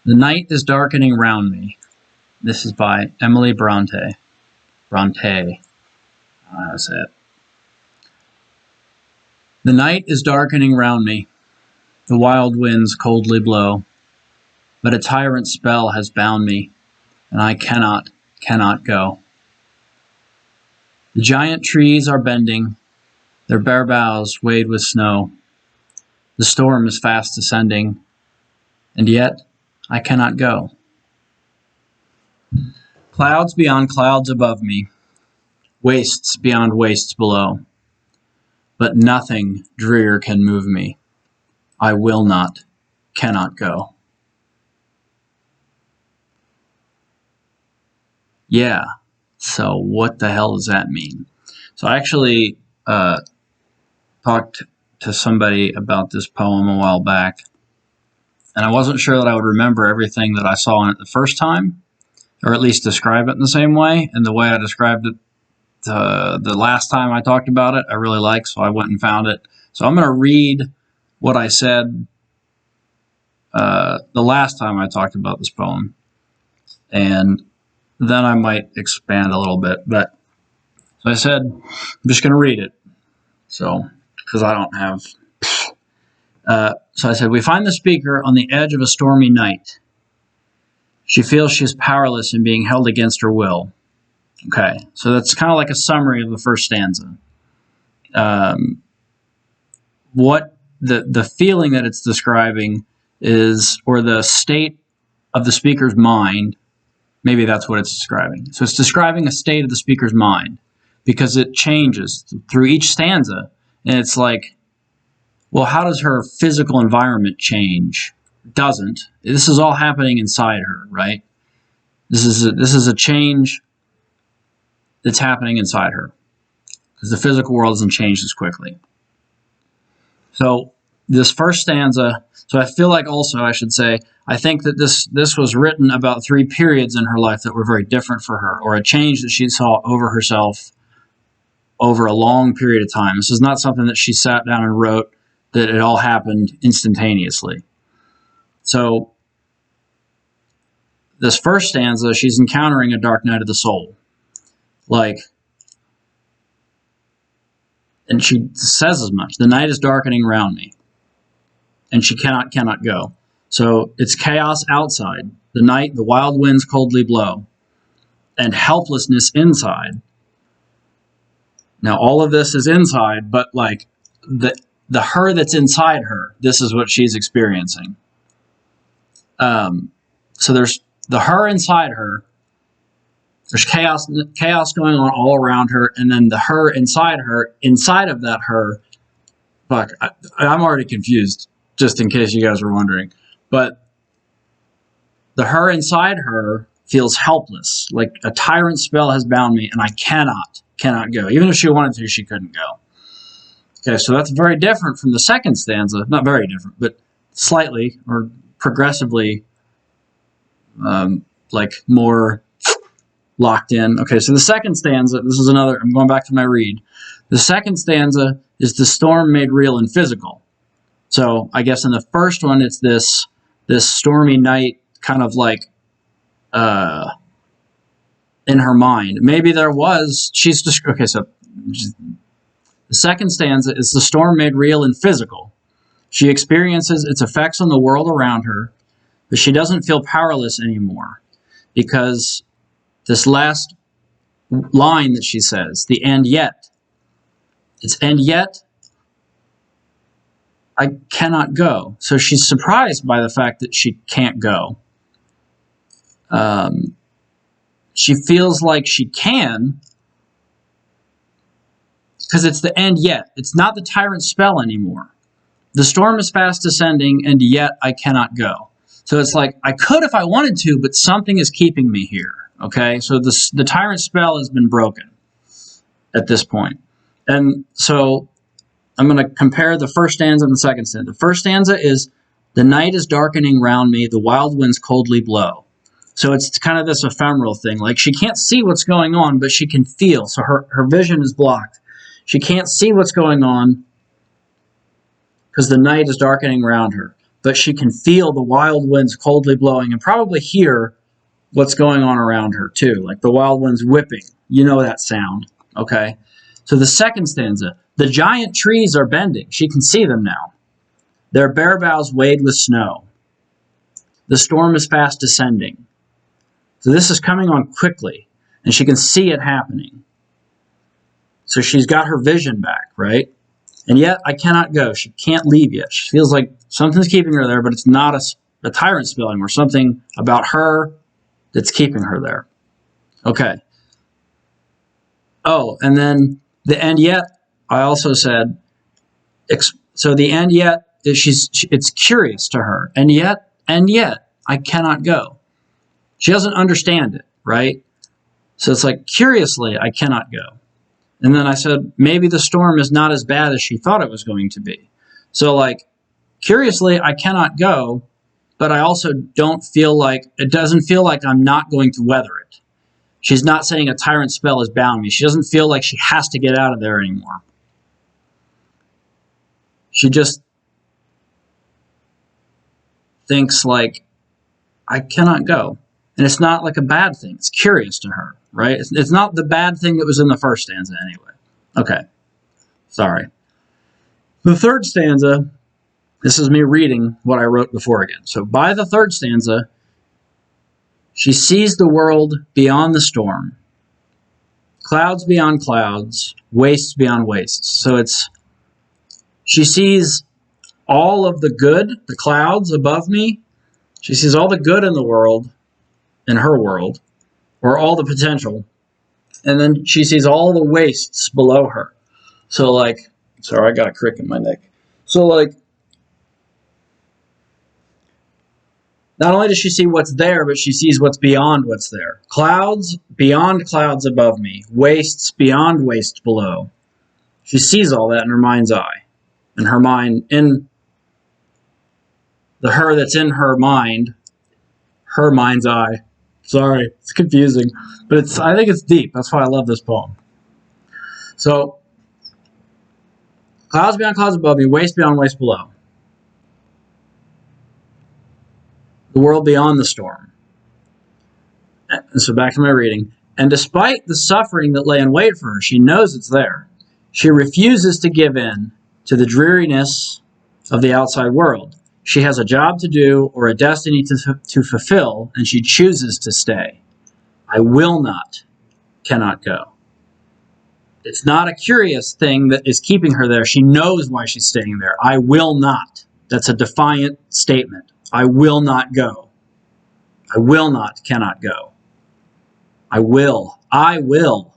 The night is darkening round me. This is by Emily Bronte. Bronte. That's it. The night is darkening round me. The wild winds coldly blow. But a tyrant spell has bound me, and I cannot go. The giant trees are bending, their bare boughs weighed with snow. The storm is fast descending, and yet I cannot go. Clouds beyond clouds above me, wastes beyond wastes below. But nothing drear can move me. I will not, cannot go. Yeah, so what the hell does that mean? So I actually talked to somebody about this poem a while back, and I wasn't sure that I would remember everything that I saw in it the first time, or at least describe it in the same way. And the way I described it the last time I talked about it, I really like, so I went and found it. So I'm going to read what I said the last time I talked about this poem, and then I might expand a little bit. But so I said, I'm just going to read it. So, because I don't have. So I said, we find the speaker on the edge of a stormy night. She feels she's powerless and being held against her will. Okay, so that's kind of like a summary of the first stanza. What the feeling that it's describing is, or the state of the speaker's mind. Maybe that's what it's describing. So it's describing a state of the speaker's mind, because it changes through each stanza. And it's like, well, how does her physical environment change? It doesn't. This is all happening inside her, right? This is a change that's happening inside her, because the physical world doesn't change as quickly. So this first stanza, so I feel like also I should say, I think that this was written about 3 periods in her life that were very different for her, or a change that she saw over herself over a long period of time. This is not something that she sat down and wrote, that it all happened instantaneously. So this first stanza, she's encountering a dark night of the soul. And she says as much. The night is darkening round me, and she cannot go. So it's chaos outside. The night, the wild winds coldly blow, and helplessness inside. Now, all of this is inside, but like the her that's inside her, this is what she's experiencing. So there's the her inside her. There's chaos going on all around her, and then the her, inside of that her. Fuck, I'm already confused, just in case you guys were wondering. But the her inside her feels helpless, like a tyrant spell has bound me, and I cannot go. Even if she wanted to, she couldn't go. Okay, so that's very different from the second stanza. Not very different, but slightly or progressively, like more locked in. Okay, so the second stanza, this is another, I'm going back to my read. The second stanza is the storm made real and physical. So I guess in the first one, it's this stormy night kind of like in her mind. Maybe there was, she's just, okay, so the second stanza is the storm made real and physical. She experiences its effects on the world around her, but she doesn't feel powerless anymore, because this last line that she says, the and yet, it's and yet I cannot go. So she's surprised by the fact that she can't go. She feels like she can, because it's the and yet. It's not the tyrant spell anymore. The storm is fast descending, and yet I cannot go. So it's like, I could if I wanted to, but something is keeping me here. Okay, so the tyrant spell has been broken at this point. And so I'm going to compare the first stanza and the second stanza. The first stanza is, the night is darkening round me, the wild winds coldly blow. So it's kind of this ephemeral thing. Like, she can't see what's going on, but she can feel. So her vision is blocked. She can't see what's going on because the night is darkening around her. but she can feel the wild winds coldly blowing and probably hear what's going on around her too, like the wild winds whipping. You know that sound, okay? So the second stanza, the giant trees are bending. She can see them now. Their bare boughs wade with snow. The storm is fast descending. So this is coming on quickly, and she can see it happening. So she's got her vision back, right? And yet I cannot go. She can't leave yet. She feels like something's keeping her there, but it's not a tyrant spelling or something about her that's keeping her there. Okay. Oh, and then the and yet, I also said, so the and yet, it's curious to her. And yet, I cannot go. She doesn't understand it, right? So it's like, curiously, I cannot go. And then I said, maybe the storm is not as bad as she thought it was going to be. So like, curiously, I cannot go, but I also don't feel like, it doesn't feel like I'm not going to weather it. She's not saying a tyrant spell has bound me. She doesn't feel like she has to get out of there anymore. She just thinks like, I cannot go. And it's not like a bad thing. It's curious to her, right? It's not the bad thing that was in the first stanza anyway. Okay. Sorry. The third stanza, this is me reading what I wrote before again. So by the third stanza, she sees the world beyond the storm, clouds beyond clouds, wastes beyond wastes. So she sees all of the good, the clouds above me. She sees all the good in the world, in her world, or all the potential. And then she sees all the wastes below her. So like, sorry, I got a crick in my neck. So like, not only does she see what's there, but she sees what's beyond what's there. Clouds beyond clouds above me. Wastes beyond wastes below. She sees all that in her mind's eye. In her mind, in the her that's in her mind's eye. Sorry, it's confusing. But I think it's deep. That's why I love this poem. So, clouds beyond clouds above me, waste beyond waste below. The world beyond the storm. And so back to my reading. And despite the suffering that lay in wait for her, she knows it's there. She refuses to give in to the dreariness of the outside world. She has a job to do or a destiny to fulfill, and she chooses to stay. I will not, cannot go. It's not a curious thing that is keeping her there. She knows why she's staying there. I will not. That's a defiant statement. I will not go. I will not, cannot go. I will.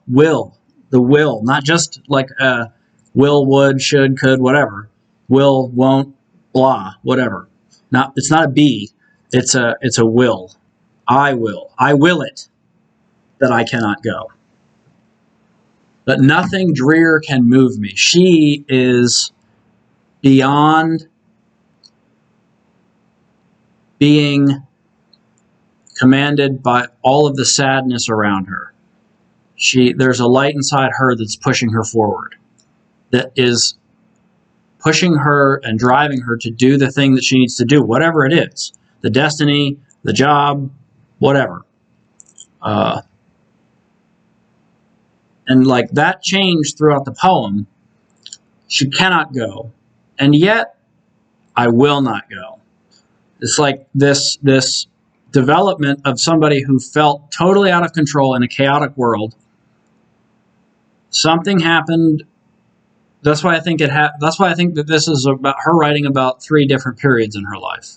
Will. The will. Not just like a will, would, should, could, whatever. Will, won't, blah, whatever. It's not a be. It's a will. I will. I will it that I cannot go. But nothing drear can move me. She is beyond being commanded by all of the sadness around her. There's a light inside her that's pushing her forward, that is pushing her and driving her to do the thing that she needs to do, whatever it is, the destiny, the job, whatever. And like that changed throughout the poem. She cannot go, and yet I will not go. It's like this development of somebody who felt totally out of control in a chaotic world. Something happened. That's why I think that's why I think that this is about her writing about 3 different periods in her life,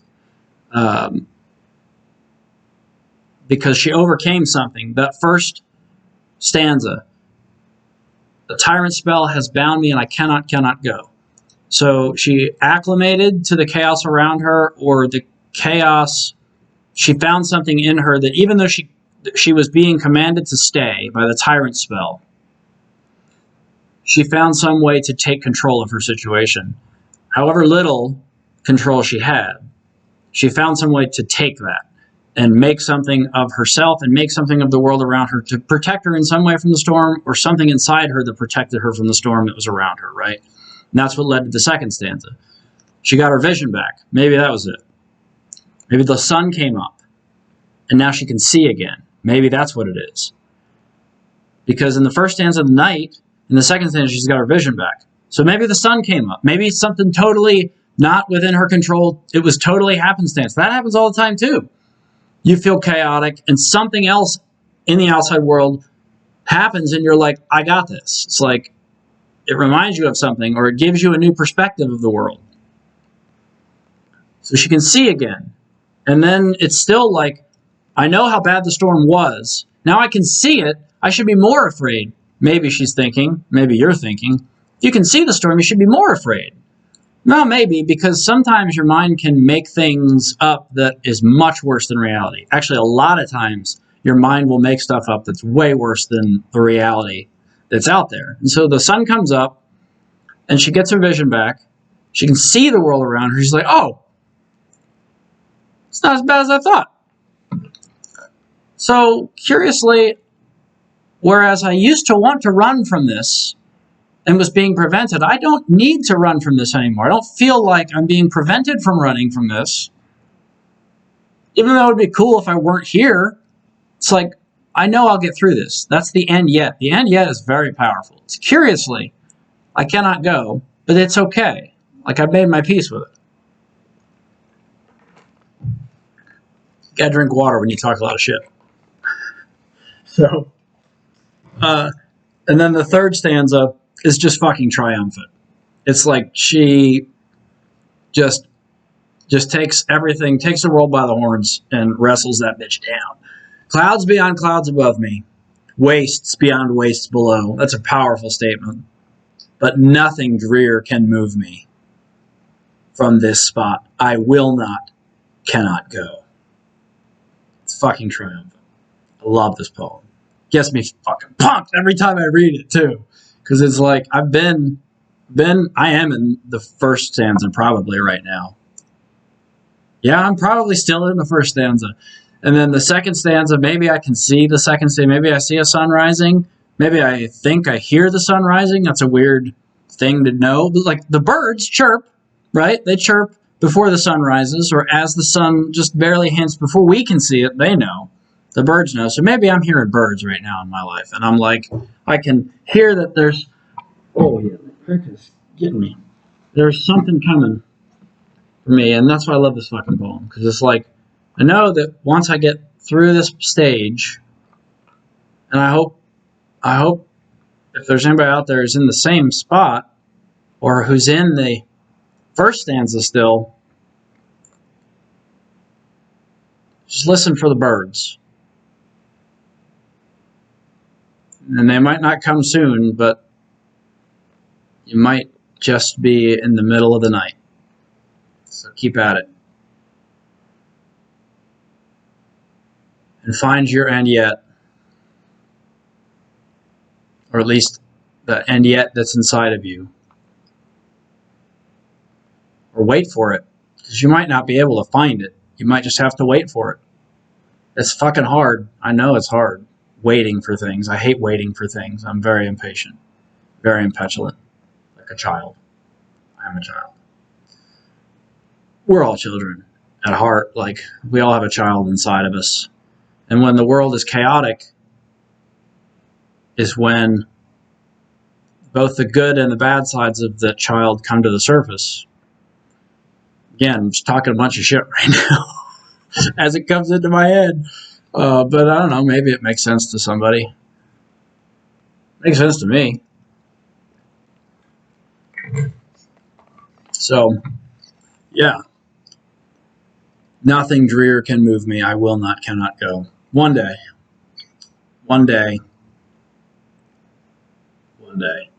because she overcame something. That first stanza, the tyrant spell has bound me, and I cannot go. So she acclimated to the chaos around her, or the chaos. She found something in her that even though she was being commanded to stay by the tyrant spell, she found some way to take control of her situation. However little control she had, she found some way to take that and make something of herself and make something of the world around her to protect her in some way from the storm, or something inside her that protected her from the storm that was around her, right? And that's what led to the second stanza. She got her vision back. Maybe that was it. Maybe the sun came up, and now she can see again. Maybe that's what it is. Because in the first stanza of the night, in the second stanza, she's got her vision back. So maybe the sun came up. Maybe something totally not within her control. It was totally happenstance. That happens all the time too. You feel chaotic, and something else in the outside world happens, and you're like, I got this. It's like it reminds you of something, or it gives you a new perspective of the world. So she can see again. And then it's still like, I know how bad the storm was. Now I can see it. I should be more afraid. Maybe she's thinking. Maybe you're thinking. If you can see the storm, you should be more afraid. No, maybe, because sometimes your mind can make things up that is much worse than reality. Actually, a lot of times, your mind will make stuff up that's way worse than the reality that's out there. And so the sun comes up, and she gets her vision back. She can see the world around her. She's like, oh, it's not as bad as I thought. So, curiously, whereas I used to want to run from this and was being prevented, I don't need to run from this anymore. I don't feel like I'm being prevented from running from this. Even though it would be cool if I weren't here, it's like, I know I'll get through this. That's the end yet. The end yet is very powerful. It's curiously, I cannot go, but it's okay. Like, I've made my peace with it. You gotta drink water when you talk a lot of shit. So, and then the third stanza is just fucking triumphant. It's like she just takes everything, takes the world by the horns and wrestles that bitch down. Clouds beyond clouds above me, wastes beyond wastes below. That's a powerful statement. But nothing drear can move me from this spot. I will not, cannot go. It's fucking triumphant. I love this poem. Gets me fucking pumped every time I read it too. Because it's like, I am in the first stanza probably right now. Yeah, I'm probably still in the first stanza. And then the second stanza, maybe I can see the second stanza. Maybe I see a sun rising. Maybe I think I hear the sun rising. That's a weird thing to know. But like the birds chirp, right? They chirp before the sun rises, or as the sun just barely hints before we can see it, they know. The birds know. So maybe I'm hearing birds right now in my life. And I'm like, I can hear that there's, oh yeah, the crick is getting me. There's something coming for me. And that's why I love this fucking poem. Because it's like, I know that once I get through this stage, and I hope if there's anybody out there who's in the same spot, or who's in the first stanza still, just listen for the birds. And they might not come soon, but you might just be in the middle of the night. So keep at it. And find your and yet. Or at least the and yet that's inside of you. Or wait for it. Because you might not be able to find it. You might just have to wait for it. It's fucking hard. I know it's hard. Waiting for things. I hate waiting for things. I'm very impatient. Very impetulant. Like a child. I am a child. We're all children at heart. Like, we all have a child inside of us. And when the world is chaotic, is when both the good and the bad sides of the child come to the surface. Again, I'm just talking a bunch of shit right now as it comes into my head. But I don't know, maybe it makes sense to somebody. Makes sense to me. So, yeah. Nothing drear can move me. I will not, cannot go. One day. One day. One day.